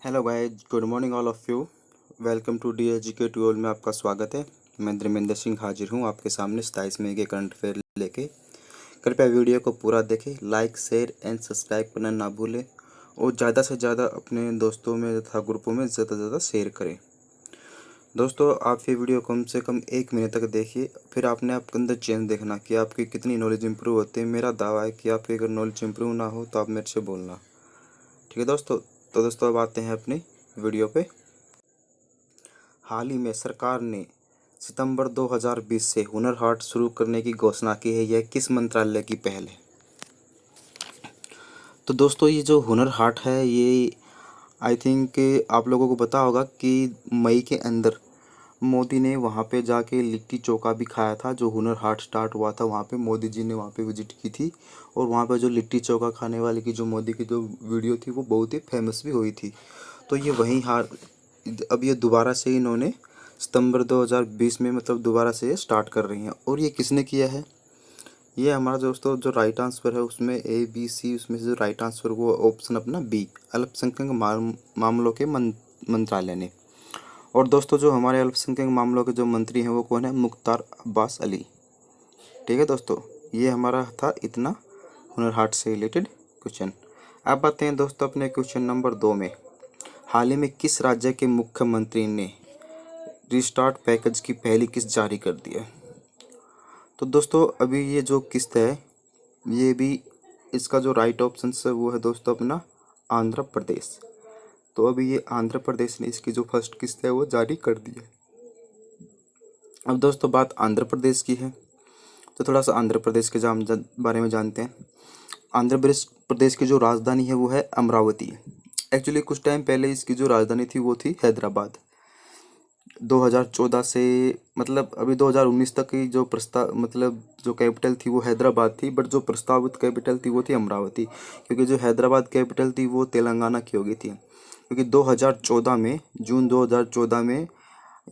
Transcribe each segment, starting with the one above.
Hello guys, good morning all of you. Welcome to the educate to all में आपका स्वागत है। मैं धर्मेंद्र सिंह हाजिर हूँ आपके सामने 27 मई के करंट अफेयर लेके। कृपया वीडियो को पूरा देखें, लाइक शेयर एंड सब्सक्राइब करना ना भूलें और ज़्यादा से ज़्यादा अपने दोस्तों में तथा ग्रुपों में ज़्यादा से ज़्यादा शेयर करें। दोस्तों, आप ये वीडियो कम से कम 1 महीने तक देखिए, फिर आपने आपके अंदर चेंज देखना कि आपकी कितनी नॉलेज इंप्रूव होती है। मेरा दावा है कि आपकी अगर नॉलेज इंप्रूव ना हो तो आप मेरे से बोलना, ठीक है दोस्तों। तो दोस्तों, अब आते हैं अपनी वीडियो पे। हाल ही में सरकार ने सितंबर 2020 से हुनर हाट शुरू करने की घोषणा की है। यह किस मंत्रालय की पहल है? तो दोस्तों, ये जो हुनर हाट है, ये आई थिंक आप लोगों को पता होगा कि मई के अंदर मोदी ने वहाँ पे जाके लिट्टी चोखा भी खाया था। जो हुनर हाट स्टार्ट हुआ था, वहाँ पे मोदी जी ने वहाँ पे विजिट की थी और वहाँ पे जो लिट्टी चोखा खाने वाले की जो मोदी की जो वीडियो थी वो बहुत ही फेमस भी हुई थी। तो ये वहीं हार अब ये दोबारा से इन्होंने सितंबर 2020 में मतलब दोबारा से ये स्टार्ट कर रही हैं। और ये किसने किया है? ये हमारा दोस्तों जो राइट आंसर है उसमें ए बी सी, उसमें से जो राइट आंसर वो ऑप्शन अपना बी, अल्पसंख्यक मामलों के मंत्रालय ने। और दोस्तों, जो हमारे अल्पसंख्यक मामलों के जो मंत्री हैं वो कौन है? मुख्तार अब्बास अली। ठीक है दोस्तों, ये हमारा था इतना हुनर हाट से रिलेटेड क्वेश्चन। अब आते हैं दोस्तों अपने क्वेश्चन नंबर 2 में। हाल ही में किस राज्य के मुख्यमंत्री ने रिस्टार्ट पैकेज की पहली किस्त जारी कर दी है? तो दोस्तों, अभी ये जो किस्त है, ये भी इसका जो राइट ऑप्शन है वो है दोस्तों अपना आंध्र प्रदेश। तो अभी ये आंध्र प्रदेश ने इसकी जो फर्स्ट किस्त है वो जारी कर दी है। अब दोस्तों, बात आंध्र प्रदेश की है, तो थोड़ा सा आंध्र प्रदेश के बारे में जानते हैं। आंध्र प्रदेश की जो राजधानी है वो है अमरावती। एक्चुअली कुछ टाइम पहले इसकी जो राजधानी थी वो थी हैदराबाद। 2014 से मतलब अभी 2019 तक की जो प्रस्ताव मतलब जो कैपिटल थी वो हैदराबाद थी, बट जो प्रस्तावित कैपिटल थी वो थी अमरावती, क्योंकि जो हैदराबाद कैपिटल थी वो तेलंगाना की हो गई थी। क्योंकि 2014 में, जून 2014 में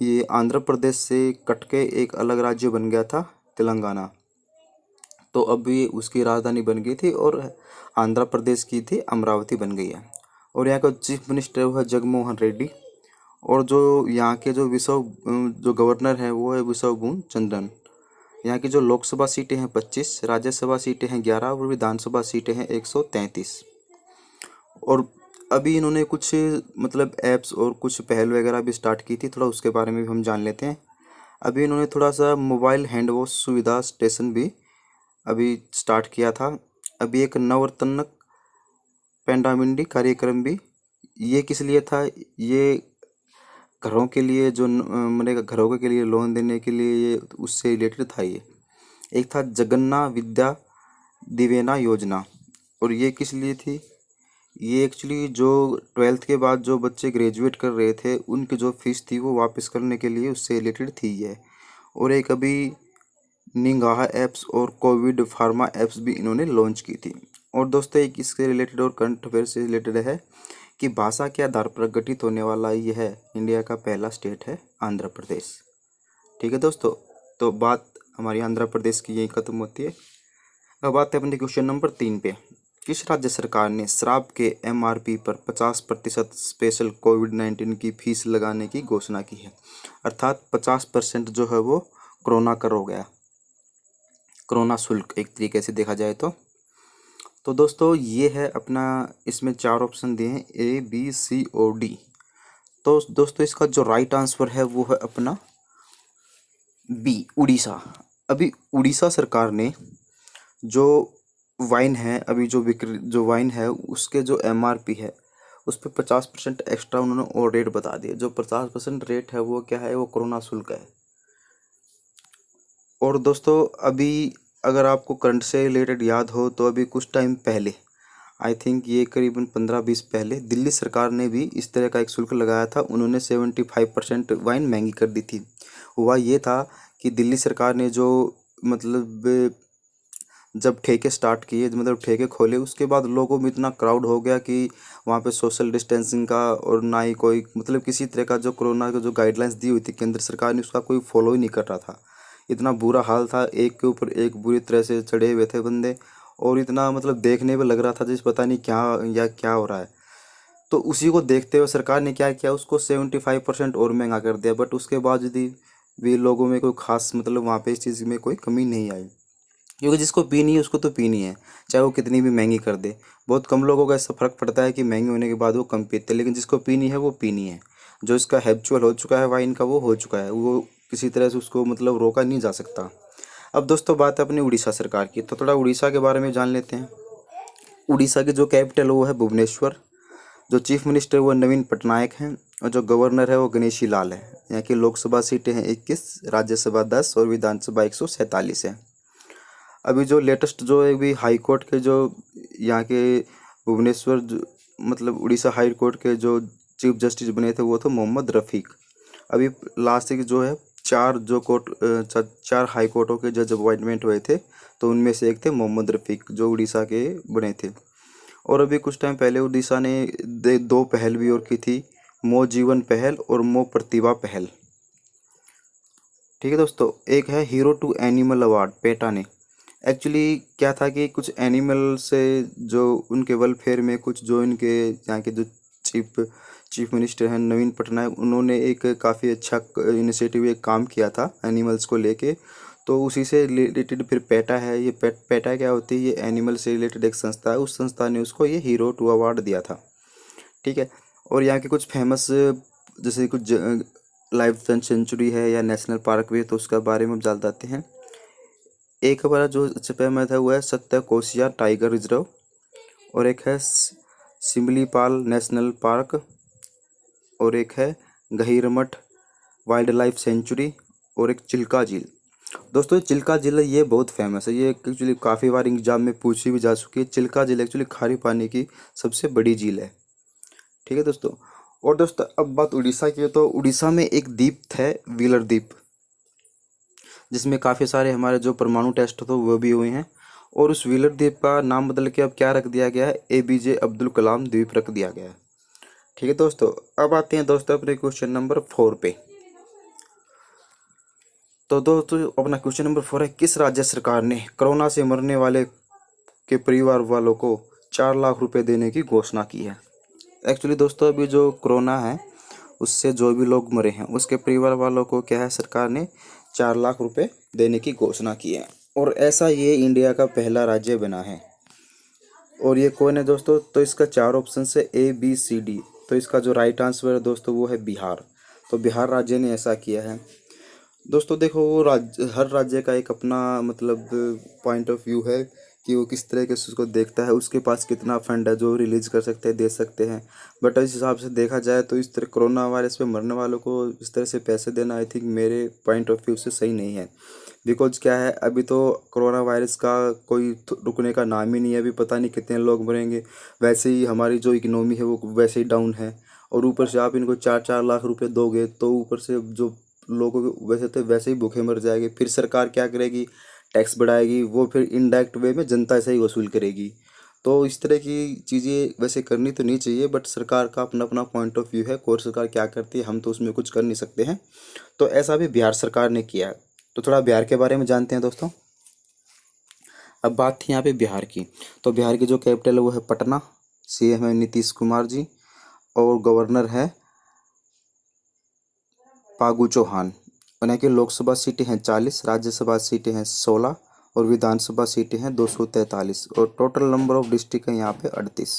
ये आंध्र प्रदेश से कट के एक अलग राज्य बन गया था, तेलंगाना। तो अब ये उसकी राजधानी बन गई थी और आंध्र प्रदेश की थी अमरावती बन गई है। और यहाँ का चीफ मिनिस्टर वो है जगनमोहन रेड्डी। और जो यहाँ के जो गवर्नर हैं वो है विश्वभूषण चंद्रन। यहाँ की जो लोकसभा सीटें हैं 25, राज्यसभा सीटें हैं 11 और विधानसभा सीटें हैं 133। और अभी इन्होंने कुछ मतलब ऐप्स और कुछ पहल वगैरह भी स्टार्ट की थी, थोड़ा उसके बारे में भी हम जान लेते हैं। अभी इन्होंने थोड़ा सा मोबाइल हैंड वॉश सुविधा स्टेशन भी अभी स्टार्ट किया था। अभी एक नवरत्न पेंडामिंडी कार्यक्रम भी, ये किस लिए था? ये घरों के लिए जो मतलब घरों के लिए लोन देने के लिए ये उससे रिलेटेड था। ये एक था जगन्ना विद्या दिवेना योजना। और ये किस लिए थी? ये एक्चुअली जो 12th के बाद जो बच्चे ग्रेजुएट कर रहे थे उनकी जो फीस थी वो वापस करने के लिए उससे रिलेटेड थी ये। और एक अभी निगाह ऐप्स और कोविड फार्मा ऐप्स भी इन्होंने लॉन्च की थी। और दोस्तों, एक इसके रिलेटेड और करंट अफेयर से रिलेटेड है कि भाषा के आधार पर गठित होने वाला यह है इंडिया का पहला स्टेट है आंध्र प्रदेश। ठीक है दोस्तों, तो बात हमारी आंध्र प्रदेश की यही खत्म होती है। अब बात है अपने क्वेश्चन नंबर 3 पे। किस राज्य सरकार ने शराब के एमआरपी पर 50% स्पेशल कोविड-19 की फीस लगाने की घोषणा की है? अर्थात 50% जो है वो कोरोना कर हो गया, कोरोना शुल्क एक तरीके से देखा जाए तो दोस्तों, ये है अपना, इसमें 4 ऑप्शन दिए हैं ए बी सी और डी। तो दोस्तों, इसका जो राइट आंसर है वो है अपना बी, उड़ीसा। अभी उड़ीसा सरकार ने जो वाइन है, अभी जो वाइन है उसके जो एमआरपी है उस पर 50% एक्स्ट्रा उन्होंने और रेट बता दिए। जो 50% रेट है वो क्या है? वो कोरोना शुल्क है। और दोस्तों, अभी अगर आपको करंट से रिलेटेड याद हो तो अभी कुछ टाइम पहले, आई थिंक ये करीबन 15-20 पहले, दिल्ली सरकार ने भी इस तरह का एक शुल्क लगाया था। उन्होंने 75% वाइन महंगी कर दी थी। हुआ ये था कि दिल्ली सरकार ने जो मतलब जब ठेके स्टार्ट किए, मतलब ठेके खोले, उसके बाद लोगों में इतना क्राउड हो गया कि वहाँ पे सोशल डिस्टेंसिंग का और ना ही कोई मतलब किसी तरह का जो कोरोना का जो गाइडलाइंस दी हुई थी केंद्र सरकार ने उसका कोई फॉलो ही नहीं कर रहा था। इतना बुरा हाल था, एक के ऊपर एक बुरी तरह से चढ़े हुए थे बंदे। और इतना मतलब देखने में लग रहा था जैसे पता नहीं क्या या क्या हो रहा है। तो उसी को देखते हुए सरकार ने क्या किया, उसको 75% और महंगा कर दिया। बट उसके बावजूद भी लोगों में कोई खास मतलब वहाँ पे इस चीज़ में कोई कमी नहीं आई, क्योंकि जिसको पीनी है उसको तो पीनी है, चाहे वो कितनी भी महंगी कर दे। बहुत कम लोगों का ऐसा फ़र्क पड़ता है कि महंगी होने के बाद वो कम पीते हैं, लेकिन जिसको पीनी है वो पीनी है। जो इसका हैबिचुअल हो चुका है वाइन का, वो हो चुका है, वो किसी तरह से उसको मतलब रोका नहीं जा सकता। अब दोस्तों बात है अपनी उड़ीसा सरकार की, तो थोड़ा उड़ीसा के बारे में जान लेते हैं। उड़ीसा की जो कैपिटल है वो है भुवनेश्वर। जो चीफ मिनिस्टर है वो नवीन पटनायक हैं, और जो गवर्नर है वो गणेशी लाल है। यहाँ की लोकसभा सीटें हैं 21, राज्यसभा 10 और विधानसभा 147 है। अभी जो लेटेस्ट जो है अभी हाई कोर्ट के जो यहाँ के भुवनेश्वर मतलब उड़ीसा हाई कोर्ट के जो चीफ जस्टिस बने थे वो थे मोहम्मद रफ़ीक। अभी लास्ट के जो है चार हाई कोर्टों के जज अपॉइंटमेंट हुए थे, तो उनमें से एक थे मोहम्मद रफ़ीक जो उड़ीसा के बने थे। और अभी कुछ टाइम पहले उड़ीसा ने दो पहल भी और की थी, मो जीवन पहल और मो प्रतिभा पहल। ठीक है दोस्तों, एक है hero to animal award PETA ने। एक्चुअली क्या था कि कुछ एनिमल से जो उनके वेलफेयर में कुछ जो इनके यहाँ के जो चीफ चीफ मिनिस्टर हैं नवीन पटनायक, उन्होंने एक काफ़ी अच्छा इनिशिएटिव एक काम किया था एनिमल्स को लेके। तो उसी से रिलेटेड फिर पेटा है, ये पेटा क्या होती है, ये एनिमल से रिलेटेड एक संस्था है, उस संस्था ने उसको ये हीरो टू अवार्ड दिया था। ठीक है। और यहाँ के कुछ फेमस जैसे कुछ लाइफ सेंचुरी है या नेशनल पार्क भी है, तो उसके बारे में हम जानते हैं। एक हमारा जो सबसे फेमस है वो है सत्याकोशिया टाइगर रिजर्व, और एक है सिमलीपाल नेशनल पार्क, और एक है गहीरमठ वाइल्ड लाइफ सेंचुरी, और एक चिल्का झील। दोस्तों ये चिल्का झील है, ये बहुत फेमस है, ये एक्चुअली काफ़ी बार एग्जाम में पूछी भी जा चुकी है। चिल्का झील एक्चुअली खारे पानी की सबसे बड़ी झील है। ठीक है दोस्तों। और दोस्तों अब बात उड़ीसा की है, तो उड़ीसा में एक द्वीप है व्हीलर द्वीप, जिसमें काफ़ी सारे हमारे जो परमाणु टेस्ट तो वो भी हुए हैं। और उस व्हीलर द्वीप का नाम बदल के अब क्या रख दिया गया है, APJ अब्दुल कलाम द्वीप रख दिया गया है। ठीक है दोस्तों, अब आते हैं दोस्तों अपने क्वेश्चन नंबर 4 पे। तो दोस्तों अपना क्वेश्चन नंबर 4 है, किस राज्य सरकार ने कोरोना से मरने वाले के परिवार वालों को 4 लाख रुपए देने की घोषणा की है। एक्चुअली दोस्तों अभी जो कोरोना है उससे जो भी लोग मरे हैं उसके परिवार वालों को क्या है, सरकार ने 4 लाख रुपए देने की घोषणा की है। और ऐसा ये इंडिया का पहला राज्य बना है। और ये कौन है दोस्तों, तो इसका 4 ऑप्शन है ABCD। तो इसका जो राइट आंसर है दोस्तों वो है बिहार। तो बिहार राज्य ने ऐसा किया है। दोस्तों देखो वो राज्य, हर राज्य का एक अपना मतलब पॉइंट ऑफ व्यू है कि वो किस तरह के उसको देखता है, उसके पास कितना फंड है जो रिलीज कर सकते हैं, दे सकते हैं। बट इस हिसाब से देखा जाए तो इस तरह कोरोना वायरस पे मरने वालों को इस तरह से पैसे देना आई थिंक मेरे पॉइंट ऑफ व्यू से सही नहीं है। बिकॉज क्या है, अभी तो कोरोना वायरस का कोई रुकने का नाम ही नहीं है, अभी पता नहीं कितने लोग मरेंगे। वैसे ही हमारी जो इकोनॉमी है वो वैसे ही डाउन है, और ऊपर से आप इनको 4 4 लाख रुपए दोगे तो ऊपर से जो लोगों को वैसे तो वैसे ही भूखे मर जाएंगे, फिर सरकार क्या करेगी, टैक्स बढ़ाएगी, वो फिर इनडायरेक्ट वे में जनता से ही वसूल करेगी। तो इस तरह की चीज़ें वैसे करनी तो नहीं चाहिए, बट सरकार का अपना अपना पॉइंट ऑफ व्यू है, और सरकार क्या करती है हम तो उसमें कुछ कर नहीं सकते हैं। तो ऐसा भी बिहार सरकार ने किया है। तो थोड़ा बिहार के बारे में जानते हैं दोस्तों। अब बात थी यहाँ पे बिहार की, तो बिहार की जो कैपिटल है वो है पटना, CM है नीतीश कुमार जी, और गवर्नर है फागू चौहान। और यहाँ की लोकसभा सीटें हैं 40, राज्यसभा सीटें हैं 16, और विधानसभा सीटें हैं 243, और टोटल नंबर ऑफ डिस्ट्रिक्ट है यहाँ पे 38।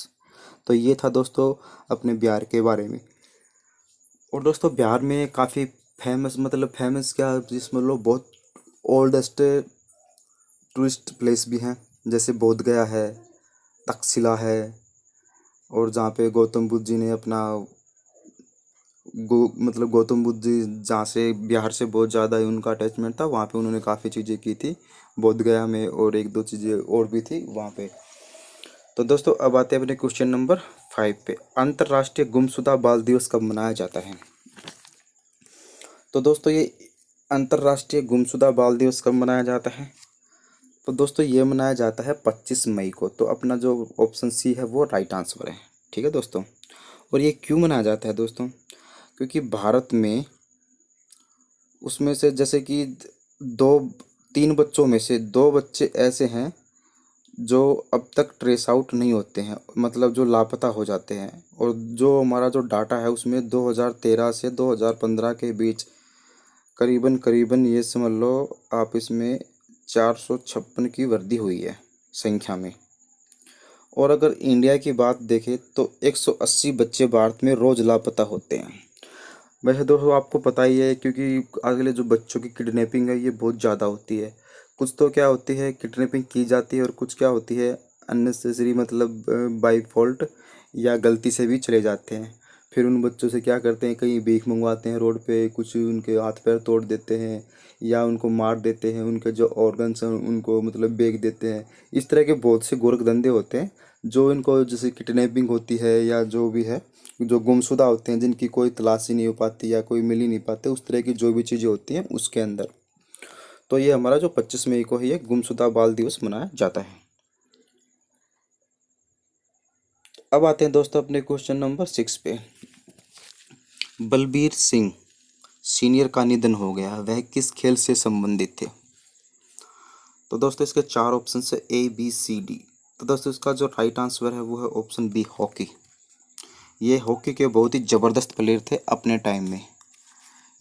तो ये था दोस्तों अपने बिहार के बारे में। और दोस्तों बिहार में काफ़ी फेमस मतलब फेमस क्या, जिसमें लोग बहुत ओल्डेस्ट टूरिस्ट प्लेस भी हैं, जैसे बोध गया है, तक्षशिला है, और जहाँ पे गौतम बुद्ध जी ने अपना मतलब गौतम बुद्ध जी जहाँ से बिहार से बहुत ज़्यादा ही उनका अटैचमेंट था, वहाँ पे उन्होंने काफ़ी चीज़ें की थी बोध गया में, और एक दो चीज़ें और भी थी वहाँ पे। तो दोस्तों अब आते हैं अपने क्वेश्चन नंबर 5 पे। अंतर्राष्ट्रीय गुमशुदा बाल दिवस कब मनाया जाता है। तो दोस्तों ये अंतर्राष्ट्रीय गुमशुदा बाल दिवस कब मनाया जाता है, तो दोस्तों ये मनाया जाता है 25 मई को। तो अपना जो ऑप्शन सी है वो राइट आंसर है। ठीक है दोस्तों। और ये क्यों मनाया जाता है दोस्तों, क्योंकि भारत में उसमें से जैसे कि दो तीन बच्चों में से दो बच्चे ऐसे हैं जो अब तक ट्रेस आउट नहीं होते हैं, मतलब जो लापता हो जाते हैं। और जो हमारा जो डाटा है उसमें 2013 से 2015 के बीच करीबन करीबन ये समझ लो आप, इसमें 456 की वृद्धि हुई है संख्या में। और अगर इंडिया की बात देखें तो 180 बच्चे भारत में रोज लापता होते हैं। वैसे दोस्तों आपको पता ही है, क्योंकि अगले जो बच्चों की किडनैपिंग है ये बहुत ज़्यादा होती है। कुछ तो क्या होती है, किडनैपिंग की जाती है, और कुछ क्या होती है अननेसेसरी, मतलब बाई फॉल्ट या गलती से भी चले जाते हैं। फिर उन बच्चों से क्या करते हैं, कहीं भीख मंगवाते हैं रोड पे, कुछ उनके हाथ पैर तोड़ देते हैं या उनको मार देते हैं, उनके जो ऑर्गन्स हैं उनको मतलब बेच देते हैं। इस तरह के बहुत से गोरख धंधे होते हैं जो इनको, जैसे किडनैपिंग होती है या जो भी है, जो गुमशुदा होते हैं जिनकी कोई तलाशी नहीं हो पाती या कोई मिल ही नहीं पाते, उस तरह की जो भी चीज़ें होती हैं उसके अंदर। तो ये हमारा जो 25 मई को है ये गुमशुदा बाल दिवस मनाया जाता है। अब आते हैं दोस्तों अपने क्वेश्चन नंबर 6 पे। बलबीर सिंह सीनियर का निधन हो गया, वह किस खेल से संबंधित थे? तो दोस्तों इसके चार ऑप्शन है, A B C D। तो दोस्तों इसका जो राइट आंसर है वो है ऑप्शन बी, हॉकी। ये हॉकी के बहुत ही ज़बरदस्त प्लेयर थे अपने टाइम में।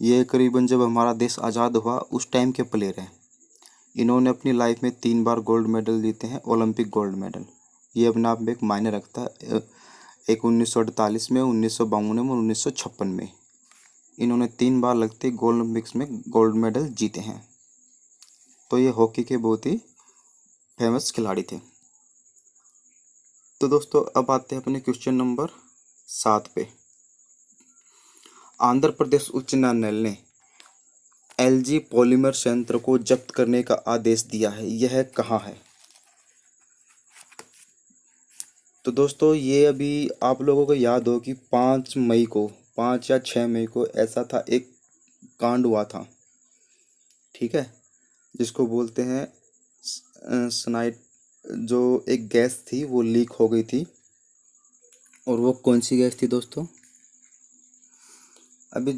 ये करीबन जब हमारा देश आज़ाद हुआ उस टाइम के प्लेयर हैं। इन्होंने अपनी लाइफ में 3 बार गोल्ड मेडल जीते हैं, ओलंपिक गोल्ड मेडल। ये अपने आप में एक मायने रखता है। एक 1948 में, 1952 में और 1956 में इन्होंने 3 बार लगते गोल्ड ओलंपिक्स में गोल्ड मेडल जीते हैं। तो ये हॉकी के बहुत ही फेमस खिलाड़ी थे। तो दोस्तों अब आते हैं अपने क्वेश्चन नंबर 7 पे। आंध्र प्रदेश उच्च न्यायालय ने एलजी पॉलीमर संयंत्र को जब्त करने का आदेश दिया है, यह कहाँ है? तो दोस्तों ये अभी आप लोगों को याद हो कि 5 मई को, 5 या 6 मई को ऐसा था, एक कांड हुआ था, ठीक है, जिसको बोलते हैं सनाइट। जो एक गैस थी वो लीक हो गई थी। और वो कौन सी गैस थी दोस्तों? अभी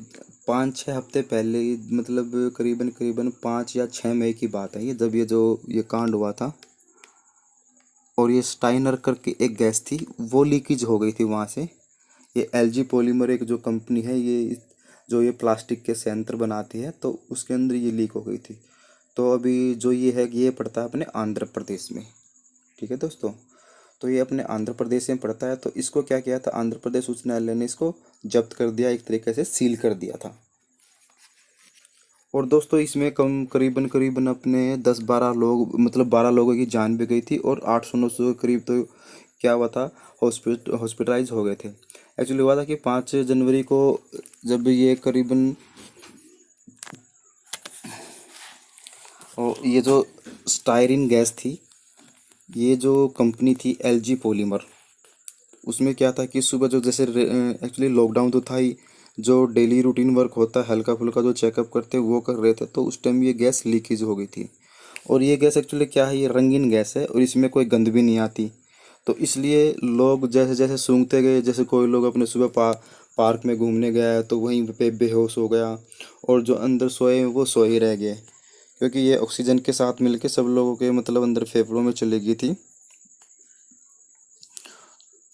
5-6 हफ्ते पहले, मतलब करीबन करीबन 5 या 6 मई की बात है ये, जब ये कांड हुआ था। और ये स्टाइनर करके एक गैस थी, वो लीकेज हो गई थी वहाँ से। ये एलजी पॉलीमर एक जो कंपनी है, ये जो ये प्लास्टिक के संयंत्र बनाती है, तो उसके अंदर ये लीक हो गई थी। तो अभी जो ये है ये पड़ता है अपने आंध्र प्रदेश में, ठीक है दोस्तों। तो ये अपने आंध्र प्रदेश में पड़ता है। तो इसको क्या किया था, आंध्र प्रदेश उच्च न्यायालय ने इसको जब्त कर दिया, एक तरीके से सील कर दिया था। और दोस्तों इसमें कम करीबन करीबन अपने 10-12 लोग, मतलब 12 लोगों की जान भी गई थी, और 800-900 के करीब तो क्या हुआ था, हॉस्पिटलाइज हो गए थे। एक्चुअली हुआ था कि 5 जनवरी को, जब ये करीबन, और ये जो स्टायरिन गैस थी, ये जो कंपनी थी एलजी पॉलीमर, उसमें क्या था कि सुबह जो जैसे एक्चुअली लॉकडाउन तो था ही, जो डेली रूटीन वर्क होता है हल्का फुल्का जो चेकअप करते हैं वो कर रहे थे, तो उस टाइम ये गैस लीकेज हो गई थी। और ये गैस एक्चुअली क्या है, ये रंगीन गैस है और इसमें कोई गंध भी नहीं आती। तो इसलिए लोग जैसे जैसे सूंघते गए, जैसे कोई लोग अपने सुबह पार्क में घूमने गया तो वहीं पे बेहोश हो गया, और जो अंदर सोए वो सोए ही रह गए, क्योंकि ये ऑक्सीजन के साथ मिलके सब लोगों के मतलब अंदर फेफड़ों में चली गई थी।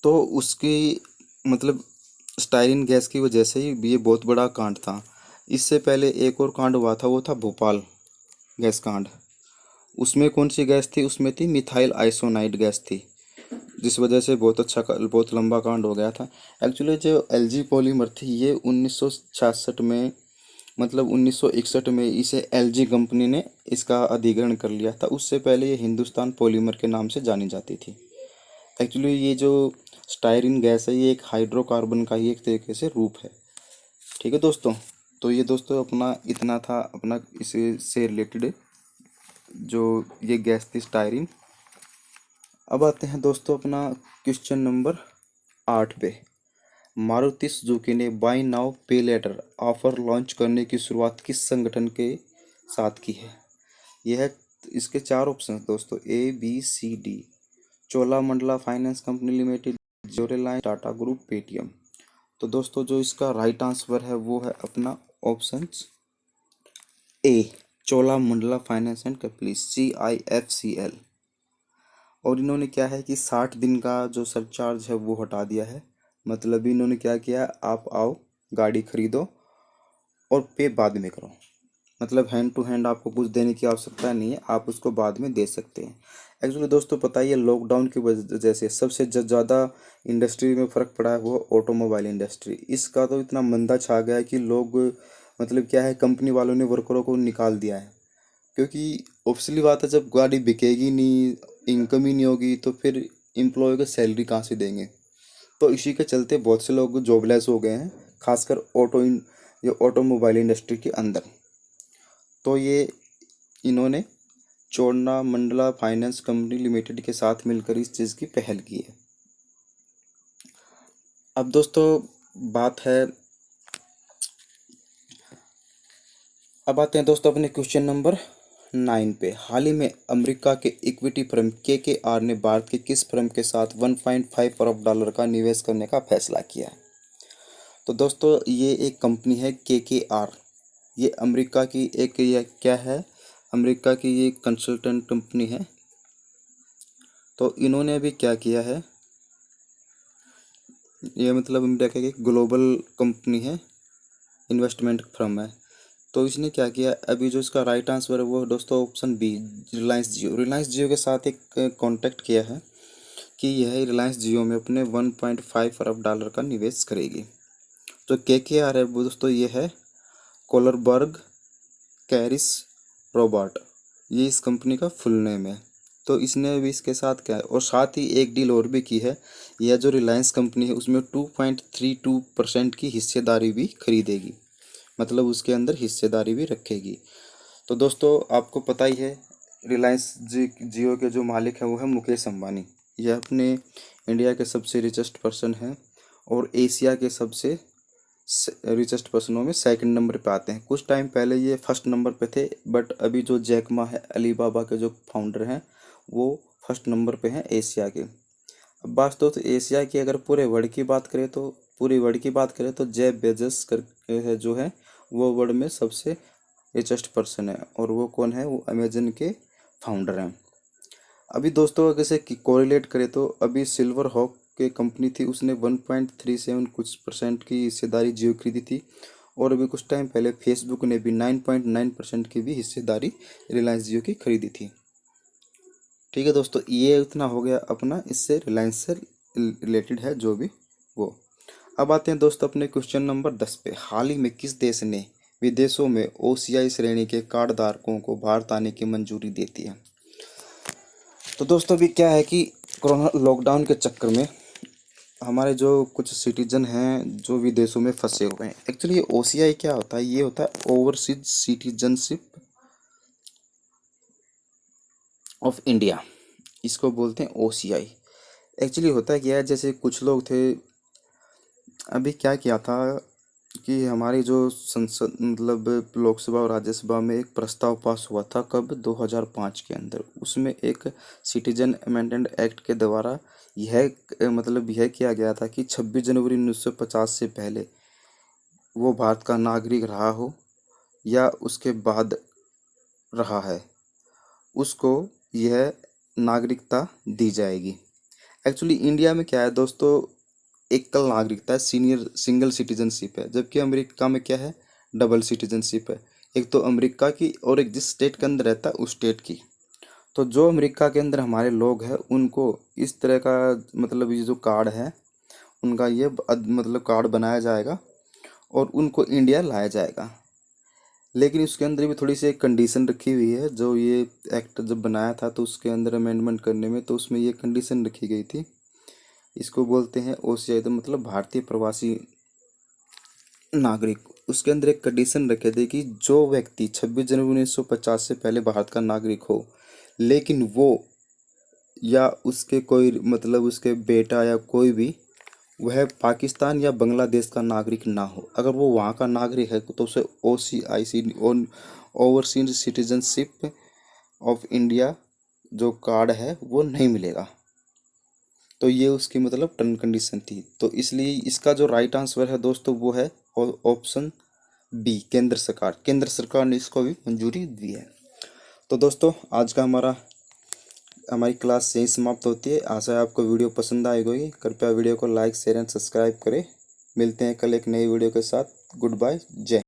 तो उसकी मतलब स्टायरिन गैस की वजह से ही ये बहुत बड़ा कांड था। इससे पहले एक और कांड हुआ था, वो था भोपाल गैस कांड। उसमें कौन सी गैस थी, उसमें थी मिथाइल आइसोनाइड गैस थी, जिस वजह से बहुत लंबा कांड हो गया था। एक्चुअली जो एलजी पॉलीमर थी ये 1966 में, मतलब 1961 में इसे एलजी कंपनी ने इसका अधिग्रहण कर लिया था। उससे पहले ये हिंदुस्तान पॉलीमर के नाम से जानी जाती थी। एक्चुअली ये जो स्टायरिन गैस है ये एक हाइड्रोकार्बन का ही एक तरीके से रूप है, ठीक है दोस्तों। तो ये दोस्तों अपना इतना था अपना इसे से रिलेटेड जो ये गैस थी स्टायरिन। अब आते हैं दोस्तों अपना क्वेश्चन नंबर 8 पे। मारुति सुजुकी ने बाय नाउ पे लेटर ऑफर लॉन्च करने की शुरुआत किस संगठन के साथ की है? यह है, इसके चार ऑप्शन दोस्तों, A B C D। Cholamandalam finance company limited, Jio Reliance, Tata group, Paytm. तो दोस्तों जो इसका राइट आंसर है वो है अपना option A, Cholamandalam finance and capital, CIFCL। और इन्होंने क्या है कि 60 दिन का जो सरचार्ज है वो हटा दिया है। मतलब इन्होंने क्या किया, आप आओ, गाड़ी खरीदो और पे बाद में करो। मतलब हैंड टू हैंड आपको कुछ देने की आवश्यकता नहीं है, आप उसको बाद में दे सकते हैं। एक्चुअली दोस्तों पता ही है, लॉकडाउन की वजह से सबसे ज़्यादा इंडस्ट्री में फ़र्क पड़ा है वो ऑटोमोबाइल इंडस्ट्री। इसका तो इतना मंदा छा गया है कि लोग, मतलब क्या है, कंपनी वालों ने वर्करों को निकाल दिया है। क्योंकि ऑब्वियसली बात है, जब गाड़ी बिकेगी नहीं, इनकम ही नहीं होगी, तो फिर एम्प्लॉय को सैलरी कहाँ से देंगे। तो इसी के चलते बहुत से लोग जॉबलेस हो गए हैं, खासकर ये ऑटोमोबाइल इंडस्ट्री के अंदर। तो ये इन्होंने चोरना मंडला फाइनेंस कंपनी लिमिटेड के साथ मिलकर इस चीज़ की पहल की है। अब दोस्तों बात है, अब आते हैं दोस्तों अपने क्वेश्चन नंबर 9 पे। हाल ही में अमेरिका के इक्विटी फर्म KKR ने भारत के किस फर्म के साथ 1.5 अरब डॉलर का निवेश करने का फैसला किया है? तो दोस्तों ये एक कंपनी है KKR। ये अमेरिका की एक, ये क्या है, अमेरिका की ये कंसल्टेंट कंपनी है। तो इन्होंने अभी क्या किया है, ये मतलब अमेरिका की ग्लोबल कंपनी है, इन्वेस्टमेंट फर्म है। तो इसने क्या किया, अभी जो इसका राइट आंसर है वो दोस्तों ऑप्शन बी, रिलायंस जियो के साथ एक कांटेक्ट किया है कि यह रिलायंस जियो में अपने 1.5 अरब डॉलर का निवेश करेगी। जो KKR है वो दोस्तों ये है कोलरबर्ग कैरिस रोबर्ट, ये इस कंपनी का फुल नेम है। तो इसने अभी इसके साथ क्या है, और साथ ही एक डील और भी की है। यह जो रिलायंस कंपनी है उसमें 2.32% की हिस्सेदारी भी खरीदेगी, मतलब उसके अंदर हिस्सेदारी भी रखेगी। तो दोस्तों आपको पता ही है, रिलायंस जियो के जो मालिक हैं वो है मुकेश अंबानी। यह अपने इंडिया के सबसे रिचेस्ट पर्सन हैं और एशिया के सबसे रिचेस्ट पर्सनों में सेकंड नंबर पे आते हैं। कुछ टाइम पहले ये फर्स्ट नंबर पे थे, बट अभी जो जैक मा है, अलीबाबा के जो फाउंडर हैं, वो फर्स्ट नंबर पे हैं एशिया के। अब बात तो एशिया की, अगर पूरे वर्ल्ड की बात करें तो, पूरी वर्ल्ड की बात करें तो जेफ बेजोस करके है जो है, वो वर्ल्ड में सबसे रिचेस्ट पर्सन है। और वो कौन है, वो अमेजन के फाउंडर हैं। अभी दोस्तों अगर से कोरिलेट करें तो अभी सिल्वर हॉक के कंपनी थी, उसने 1.37 कुछ परसेंट की हिस्सेदारी जियो खरीदी थी। और अभी कुछ टाइम पहले फेसबुक ने भी 9.9% की भी हिस्सेदारी रिलायंस जियो की खरीदी थी। ठीक है दोस्तों, ये उतना हो गया अपना, इससे रिलायंस से रिलेटेड है जो भी वो। अब आते हैं दोस्तों अपने क्वेश्चन नंबर 10 पे। हाल ही में किस देश ने विदेशों में OCI श्रेणी के कार्ड धारकों को भारत आने की मंजूरी देती है? तो दोस्तों अभी क्या है कि कोरोना लॉकडाउन के चक्कर में हमारे जो कुछ सिटीजन हैं जो विदेशों में फंसे हुए हैं। एक्चुअली ये OCI क्या होता है, ये होता है ओवरसीज सिटीजनशिप ऑफ इंडिया, इसको बोलते हैं OCI। एक्चुअली होता क्या है, जैसे कुछ लोग थे, अभी क्या किया था कि हमारी जो संसद, मतलब लोकसभा और राज्यसभा में एक प्रस्ताव पास हुआ था कब, 2005 के अंदर। उसमें एक सिटीजन अमेंडमेंट एक्ट के द्वारा मतलब यह किया गया था कि 26 जनवरी 1950 से पहले वो भारत का नागरिक रहा हो या उसके बाद रहा है, उसको यह नागरिकता दी जाएगी। एक्चुअली इंडिया में क्या है दोस्तों, एकल नागरिकता है, सीनियर सिंगल सिटीजनशिप है, जबकि अमेरिका में क्या है, डबल सिटीजनशिप है। एक तो अमेरिका की और एक जिस स्टेट के अंदर रहता है उस स्टेट की। तो जो अमेरिका के अंदर हमारे लोग हैं उनको इस तरह का, मतलब ये जो कार्ड है उनका, ये मतलब कार्ड बनाया जाएगा और उनको इंडिया लाया जाएगा। लेकिन उसके अंदर भी थोड़ी सी एक कंडीशन रखी हुई है। जो ये एक्ट जब बनाया था तो उसके अंदर अमेंडमेंट करने में, तो उसमें ये कंडीशन रखी गई थी, इसको बोलते हैं OCI, तो मतलब भारतीय प्रवासी नागरिक। उसके अंदर एक कंडीशन रखे थे कि जो व्यक्ति 26 जनवरी 1950 से पहले भारत का नागरिक हो, लेकिन वो या उसके कोई, मतलब उसके बेटा या कोई भी, वह पाकिस्तान या बांग्लादेश का नागरिक ना हो। अगर वो वहाँ का नागरिक है तो उसे OCIC overseas citizenship of India जो कार्ड है वो नहीं मिलेगा। तो ये उसकी मतलब टर्म कंडीशन थी। तो इसलिए इसका जो राइट आंसर है दोस्तों वो है ऑप्शन बी, केंद्र सरकार ने इसको भी मंजूरी दी है। तो दोस्तों आज का हमारा हमारी क्लास यहीं समाप्त होती है। आशा है आपको वीडियो पसंद आई होगी। कृपया वीडियो को लाइक शेयर एंड सब्सक्राइब करें। मिलते हैं कल एक नई वीडियो के साथ। Goodbye. जय